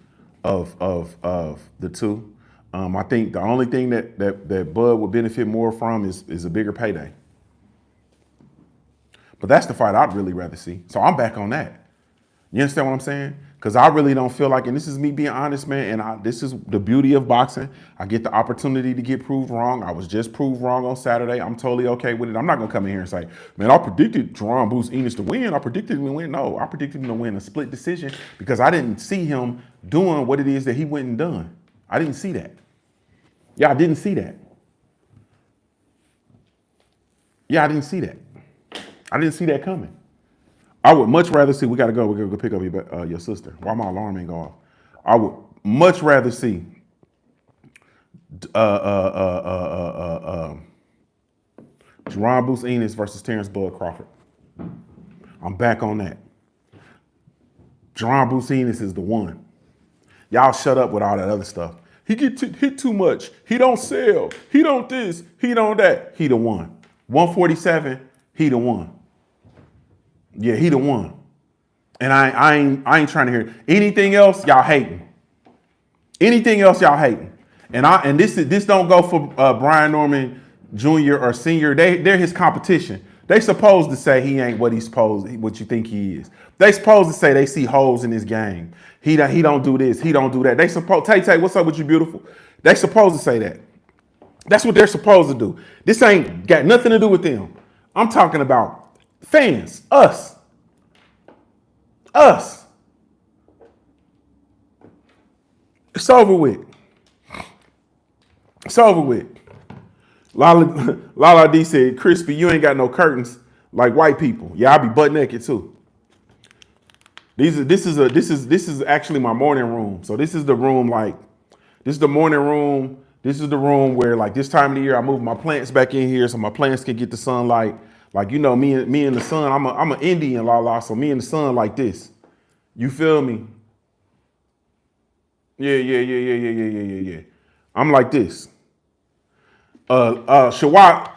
of the two. I think the only thing that Bud would benefit more from is a bigger payday. But that's the fight I'd really rather see. So I'm back on that. You understand what I'm saying? Because I really don't feel like, and this is me being honest, man, and this is the beauty of boxing. I get the opportunity to get proved wrong. I was just proved wrong on Saturday. I'm totally okay with it. I'm not going to come in here and say, man, I predicted Jaron Bruce Ennis to win. I predicted him to win. No, I predicted him to win a split decision because I didn't see him doing what it is that he went and done. I didn't see that. Yeah, I didn't see that. Yeah, I didn't see that. I didn't see that coming. I would much rather see, we gotta go pick up your sister. Why my alarm ain't go off? I would much rather see Jaron Bruce Ennis versus Terrence Bud Crawford. I'm back on that. Jaron Bruce Ennis is the one. Y'all shut up with all that other stuff. He get hit too much. He don't sell. He don't this. He don't that. He the one. 147, he the one. Yeah, he the one. And I ain't trying to hear anything else. Y'all hating. Anything else y'all hating. And this don't go for Brian Norman Jr. or Senior. They're his competition. They supposed to say he ain't what you think he is. They supposed to say they see holes in his game. He don't do this. He don't do that. They supposed Tay, what's up with you, beautiful? They supposed to say that. That's what they're supposed to do. This ain't got nothing to do with them. I'm talking about fans, us. It's over with. It's over with. Lala D said, Crispy, you ain't got no curtains like white people. Yeah, I be butt naked too. This is actually my morning room. So this is the room this is the morning room. This is the room where this time of the year I move my plants back in here so my plants can get the sunlight. Me and the sun. I'm an Indian, Lala. So me and the sun like this. You feel me? Yeah. I'm like this. Shawat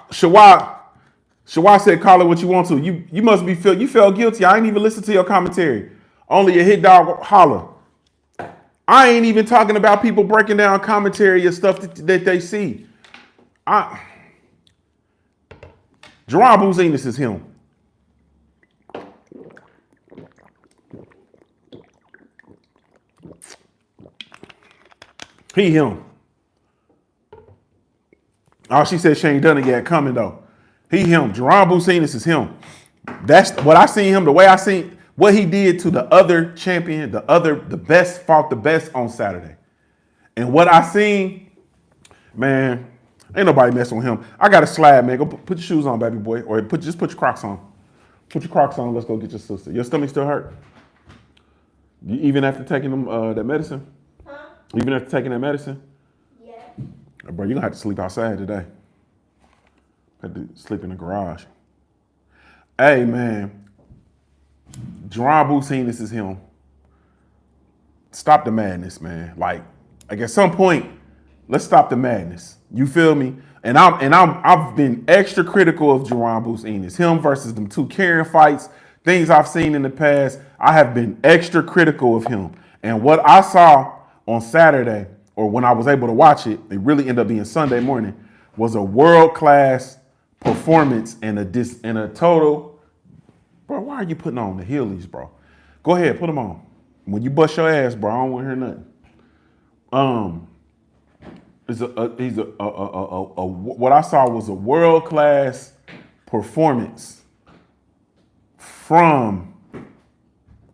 said, call it what you want to. You must be you felt guilty. I ain't even listen to your commentary. Only a hit dog holler. I ain't even talking about people breaking down commentary and stuff that they see. Jaron Bruce Ennis is him. He him. Oh, she said she ain't done it yet. Coming though. He him. Jaron Bruce Ennis is him. That's what I seen him. The way I seen what he did to the other champion, the best fought the best on Saturday. And what I seen, man, ain't nobody messing with him. I got a slab, man. Go put your shoes on, baby boy, or just put your Crocs on. Put your Crocs on. Let's go get your sister. Your stomach still hurt? Even after taking them that medicine? Huh? Even after taking that medicine? Yeah. Bro, you're gonna have to sleep outside today. Had to sleep in the garage. Hey, man. Jaron Bruce Ennis is him. Stop the madness, man. At some point, let's stop the madness. You feel me? And I've been extra critical of Jaron Bruce Ennis. Him versus them two Karen fights, things I've seen in the past. I have been extra critical of him. And what I saw on Saturday, or when I was able to watch it, it really ended up being Sunday morning, was a world-class performance and a total. Bro, why are you putting on the Heelys, bro? Go ahead, put them on. When you bust your ass, bro, I don't want to hear nothing. What I saw was a world-class performance from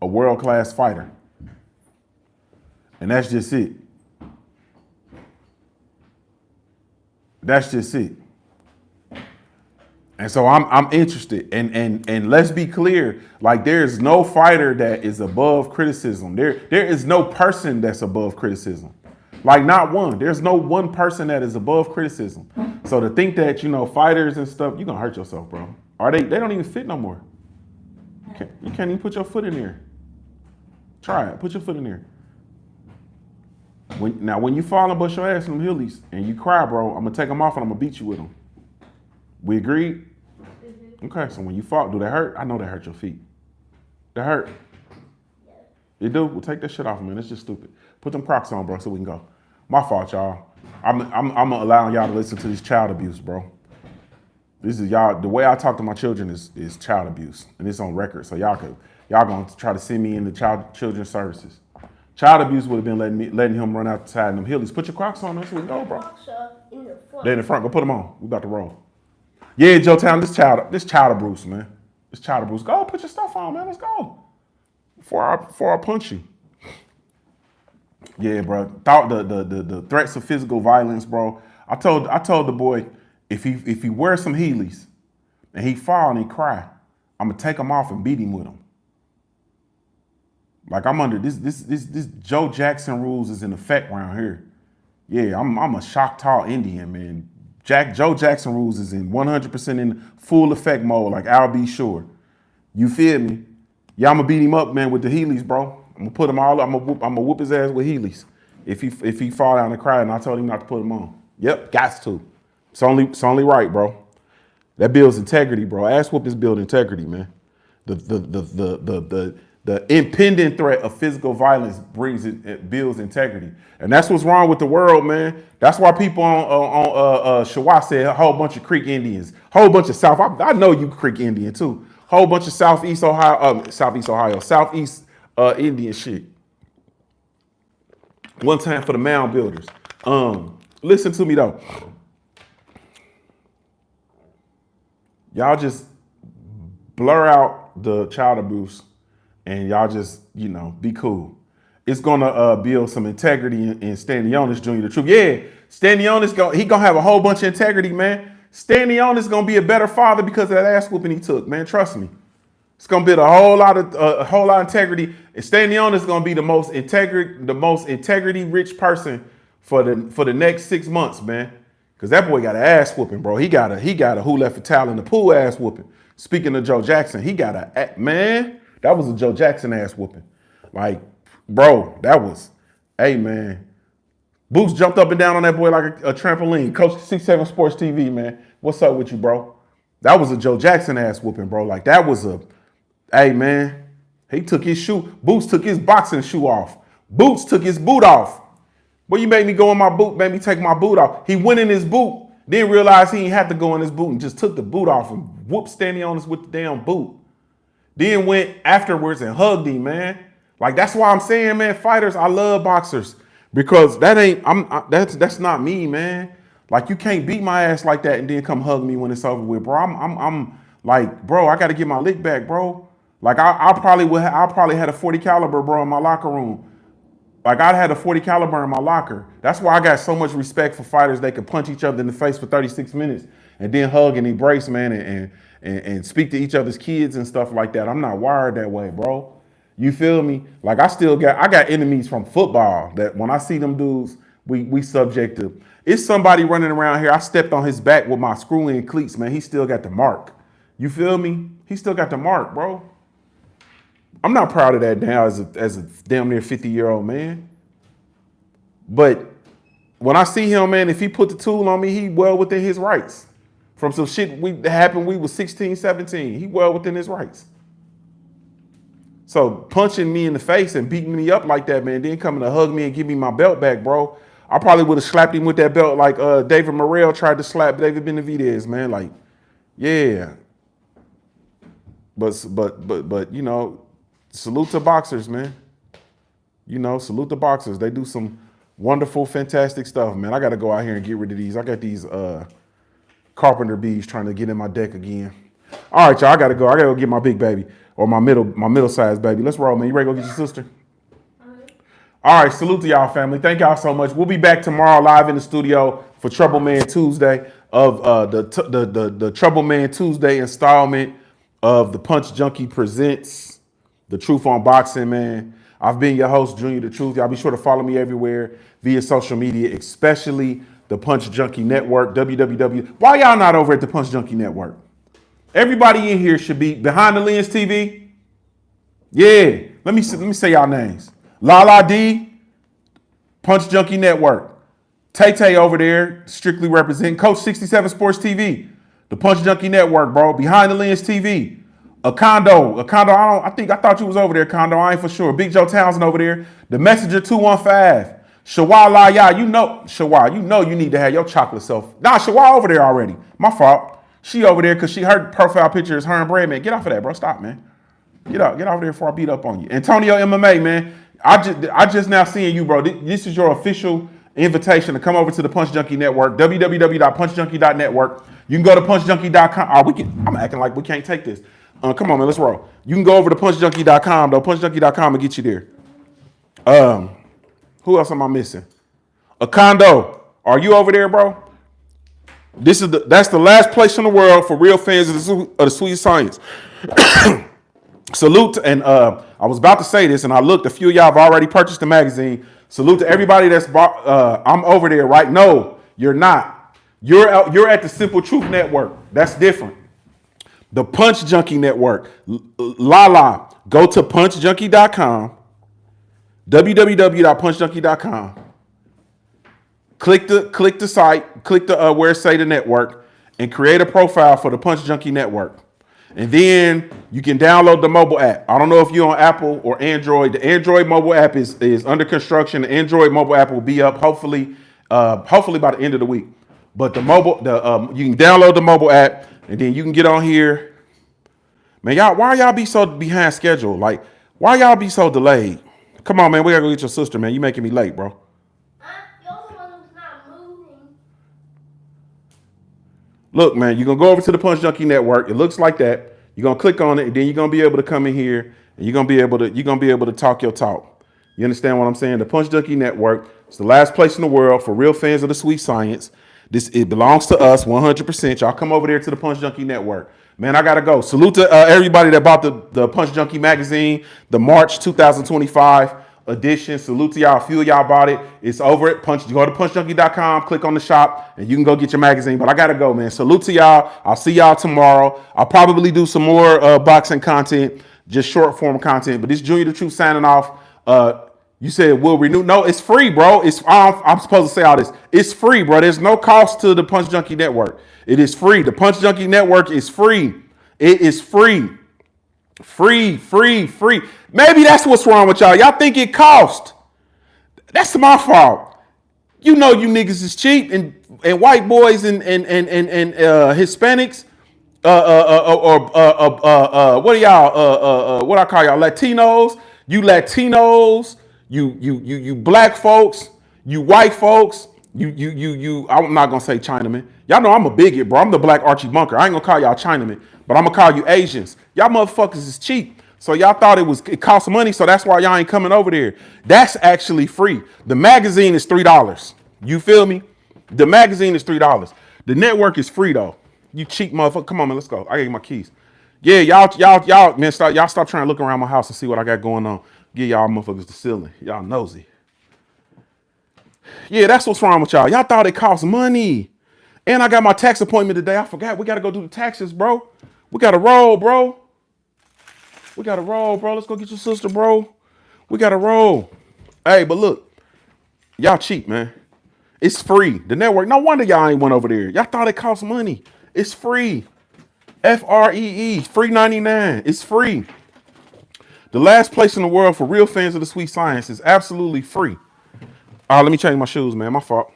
a world-class fighter. And that's just it. That's just it. And so I'm interested. And let's be clear, like there is no fighter that is above criticism. There is no person that's above criticism. Like not one. There's no one person that is above criticism. So to think that, fighters and stuff, you're gonna hurt yourself, bro. Or they don't even fit no more. You can't even put your foot in there. Try it. Put your foot in there. When you fall and bust your ass in them hillies and you cry, bro, I'm gonna take them off and I'm gonna beat you with them. We agreed? Mm-hmm. Okay, so when you fall, do that hurt? I know that hurt your feet. That hurt? Yeah. You do? Well, take that shit off, man. It's just stupid. Put them Crocs on, bro, so we can go. My fault, y'all. I'm allowing y'all to listen to this child abuse, bro. This is y'all. The way I talk to my children is child abuse, and it's on record. So y'all gonna try to send me into children's services. Child abuse would have been letting him run outside in them hillies. Put your Crocs on, that's what we go, bro. In the front. They're in the front. Go put them on. We about to roll. Yeah, Joe Town. This child abuse, man. This child abuse. Go put your stuff on, man. Let's go. Before I punch you. Yeah, bro. Thought the threats of physical violence, bro. I told the boy if he wears some Heelys and he fall and he cry, I'm gonna take him off and beat him with them. Like I'm under this Joe Jackson rules is in effect around here. Yeah, I'm a Choctaw Indian, man. Joe Jackson rules is in 100% in full effect mode, like I'll be sure. You feel me? Yeah, I'm gonna beat him up, man, with the Heelys, bro. I'm gonna put him all up. I'm gonna whoop his ass with Heelys. If he fall down and cry, and I told him not to put him on. Yep, gots to. It's only right, bro. That builds integrity, bro. Ass whoopings build integrity, man. The impending threat of physical violence it builds integrity. And that's what's wrong with the world, man. That's why people on Shawa said a whole bunch of Creek Indians, whole bunch of South. I know you Creek Indian too. Whole bunch of Southeast Indian shit. One time for the mound builders. Listen to me though. Y'all just blur out the child abuse and y'all just, be cool. It's gonna build some integrity in Stanionis, JuniorTheTruth. Yeah, Stanionis he gonna have a whole bunch of integrity, man. Stanionis gonna be a better father because of that ass whooping he took, man. Trust me. It's gonna build a whole lot of integrity. And Stanionis is gonna be the most integrity rich person for the next 6 months, man. Cause that boy got an ass whooping, bro. He got a who left a towel in the pool ass whooping. Speaking of Joe Jackson, he got that was a Joe Jackson ass whooping. Like, bro, that was, hey man. Boots jumped up and down on that boy like a trampoline. Coach 67 Sports TV, man. What's up with you, bro? That was a Joe Jackson ass whooping, bro. Like that was hey man. He took his shoe. Boots took his boxing shoe off. Boots took his boot off. Well, you made me go in my boot, made me take my boot off. He went in his boot, didn't realize he didn't have to go in his boot and just took the boot off and whooped Stanionis with the damn boot. Then went afterwards and hugged him, man. Like that's why I'm saying, man, fighters, I love boxers because that's not me, man. Like you can't beat my ass like that and then come hug me when it's over with, bro. I'm like, bro, I got to get my lick back, bro. Like I probably had a 40 caliber, bro, in my locker room. Like I had a 40 caliber in my locker. That's why I got so much respect for fighters. They can punch each other in the face for 36 minutes and then hug and embrace, man, and speak to each other's kids and stuff like that. I'm not wired that way, bro. You feel me? Like I got enemies from football that when I see them dudes, we subject to. It's somebody running around here. I stepped on his back with my screw-in cleats, man. He still got the mark. You feel me? He still got the mark, bro. I'm not proud of that now as a damn near 50-year-old man. But when I see him, man, if he put the tool on me, he well within his rights. From some shit that happened, we was 16, 17. He well within his rights. So punching me in the face and beating me up like that, man, then coming to hug me and give me my belt back, bro. I probably would have slapped him with that belt like David Morrell tried to slap David Benavidez, man. Like, yeah. But salute to boxers, man. Salute the boxers. They do some wonderful, fantastic stuff, man. I got to go out here and get rid of these. I got these carpenter bees trying to get in my deck again. All right, y'all, I got to go. I got to go get my big baby. or my middle sized baby. Let's roll, man. You ready to go get your sister? All right, salute to y'all, family. Thank y'all so much. We'll be back tomorrow live in the studio for Trouble Man Tuesday of the Trouble Man Tuesday installment of the Punch Junkie presents The Truth on Boxing, man. I've been your host, Junior the Truth. Y'all be sure to follow me everywhere via social media, especially the Punch Junkie Network, www. Why y'all not over at the Punch Junkie Network? Everybody in here should be behind the lens TV. Yeah, let me say y'all names. Lala D, Punch Junkie Network. Tay over there, strictly representing Coach 67 Sports TV. The Punch Junkie Network, bro. Behind the Lens TV. A condo. I thought you was over there, Condo. I ain't for sure. Big Joe Townsend over there. The Messenger 215. Shawah La Ya, Shawah, you need to have your chocolate self. Nah, Shawah over there already. My fault. She over there because her profile picture is her and Bread, man. Get off of that, bro. Stop, man. Get over there before I beat up on you. Antonio MMA, man. I just now seeing you, bro. This is your official invitation to come over to the Punch Junkie Network, www.punchjunkie.network. You can go to punchjunkie.com. I'm acting like we can't take this. Come on, man, let's roll. You can go over to punchjunkie.com, though, punchjunkie.com and get you there. Who else am I missing? A condo. Are you over there, bro? That's the last place in the world for real fans of the sweet science. Salute, and I was about to say this, and I looked. A few of y'all have already purchased the magazine. Salute to everybody that's bought. I'm over there, right? No, you're not. You're at the Simple Truth Network. That's different. The Punch Junkie Network. Lala, go to punchjunkie.com, www.punchjunkie.com. Click the site, click the where it say the network, and create a profile for the Punch Junkie Network. And then you can download the mobile app. I don't know if you're on Apple or Android. The Android mobile app is under construction. The Android mobile app will be up hopefully by the end of the week. But you can download the mobile app, and then you can get on here. Man, why y'all be so behind schedule? Like, why y'all be so delayed? Come on, man, we gotta go get your sister, man. You making me late, bro. Look, man, you're going to go over to the Punch Junkie Network. It looks like that. You're going to click on it, and then you're going to be able to come in here, and you're going to be able to talk your talk. You understand what I'm saying? The Punch Junkie Network is the last place in the world for real fans of the sweet science. It belongs to us 100%. Y'all come over there to the Punch Junkie Network. Man, I got to go. Salute to everybody that bought the Punch Junkie magazine, the March 2025 edition. Salute to y'all. A few of y'all bought it. It's over at Punch. You go to punchjunkie.com, click on the shop, and you can go get your magazine. But I gotta go, man. Salute to y'all. I'll see y'all tomorrow. I'll probably do some more boxing content, just short form content. But this Junior the Truth signing off. You said we'll renew. No, it's free, bro. I'm supposed to say all this. It's free, bro. There's no cost to the Punch Junkie Network. It is free. The Punch Junkie Network is free. It is free. Free. Maybe that's what's wrong with y'all. Y'all think it cost. That's my fault. You know you niggas is cheap, and white boys and Hispanics what are y'all what I call y'all Latinos? You Latinos, you black folks, you white folks, you I'm not gonna say Chinaman. Y'all know I'm a bigot, bro. I'm the black Archie Bunker. I ain't gonna call y'all Chinaman, but I'm gonna call you Asians. Y'all motherfuckers is cheap. So y'all thought it cost money, so that's why y'all ain't coming over there. That's actually free. The magazine is $3. You feel me? The magazine is $3. The network is free though. You cheap motherfucker. Come on, man, let's go. I got my keys. Yeah, y'all, man, stop trying to look around my house and see what I got going on. Give y'all motherfuckers the ceiling. Y'all nosy. Yeah, that's what's wrong with y'all. Y'all thought it cost money. And I got my tax appointment today. I forgot. We got to go do the taxes, bro. We got to roll, bro. Let's go get your sister, bro. We got to roll. Hey, but look, y'all cheap, man. It's free. The network. No wonder y'all ain't went over there. Y'all thought it cost money. It's free. Free. Free 99. It's free. The last place in the world for real fans of the sweet science is absolutely free. Let me change my shoes, man. My fault.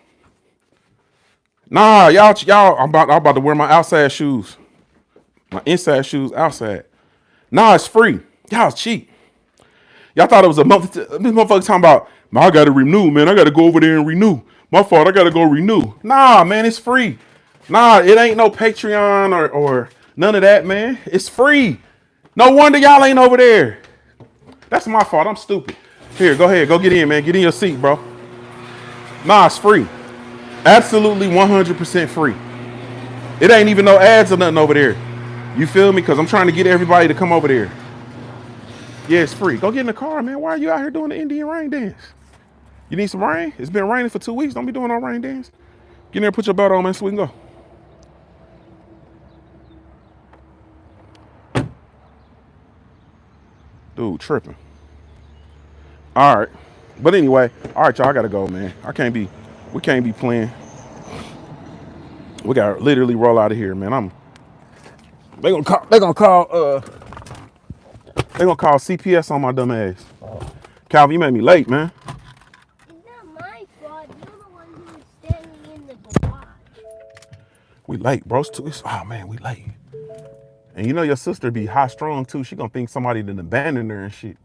Nah, y'all. I'm about to wear my outside shoes. My inside shoes outside. Nah, it's free. Y'all cheap. Y'all thought it was a month. This motherfucker talking about, I got to renew, man. I got to go over there and renew. My fault. I got to go renew. Nah, man, it's free. Nah, it ain't no Patreon or none of that, man. It's free. No wonder y'all ain't over there. That's my fault. I'm stupid. Here, go ahead. Go get in, man. Get in your seat, bro. Nah, it's free. Absolutely 100% free. It ain't even no ads or nothing over there. You feel me? Because I'm trying to get everybody to come over there. Yeah, it's free. Go get in the car, man. Why are you out here doing the Indian rain dance? You need some rain? It's been raining for 2 weeks. Don't be doing no rain dance. Get in there, put your belt on, man, so we can go. Dude, tripping. All right. But anyway, all right, y'all, I gotta go, man. We can't be playing. We gotta literally roll out of here, man. They gonna call CPS on my dumb ass. Calvin, you made me late, man. It's not my fault. You're the one who was standing in the garage. We late, bro. Oh man, we late. And you know your sister be high strung too. She gonna think somebody done abandoned her and shit.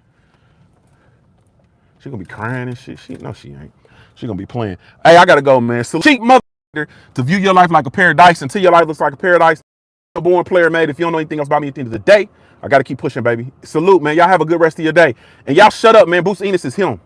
She gonna be crying and shit. She ain't. She gonna be playing. Hey, I gotta go, man. So cheap mother to view your life like a paradise until your life looks like a paradise. A born player, made. If you don't know anything else about me at the end of the day, I gotta keep pushing, baby. Salute, man. Y'all have a good rest of your day. And y'all shut up, man. Bruce Ennis is him.